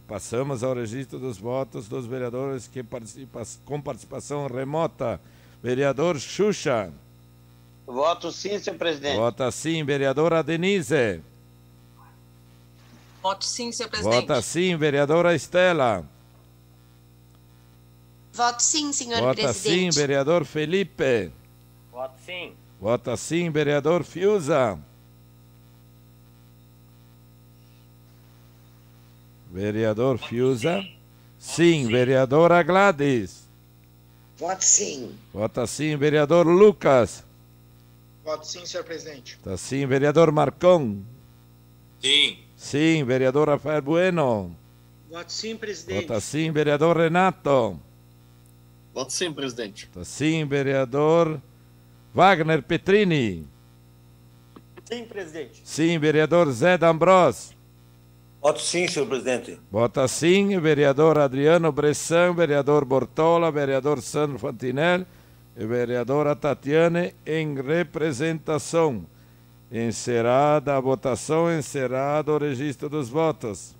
Passamos ao registro dos votos dos vereadores com participação remota. Vereador Xuxa. Voto sim, senhor presidente. Vota sim. Vereadora Denise. Voto sim, senhor presidente. Vota sim. Vereadora Estela. Voto sim, senhor Vota presidente. sim. Vereador Felipe. Voto sim. Vota sim. Vereador Fiuza. Vereador Fiuza. Sim. Vereadora Gladys. Voto sim. Vota sim. Vereador Lucas. Voto sim, senhor presidente. Tá sim. Vereador Marcon. Sim. Sim. Vereador Rafael Bueno. Voto sim, presidente. Vota sim. Vereador Renato. Voto sim, presidente. Tá sim. Vereador Wagner Petrini. Sim, presidente. Sim. Vereador Zé D'Ambros. Voto sim, senhor presidente. Vota sim. Vereador Adriano Bressan. Vereador Bortola. Vereador Sandro Fantinel. E vereadora Tatiane em representação. Encerrada a votação, encerrado o registro dos votos.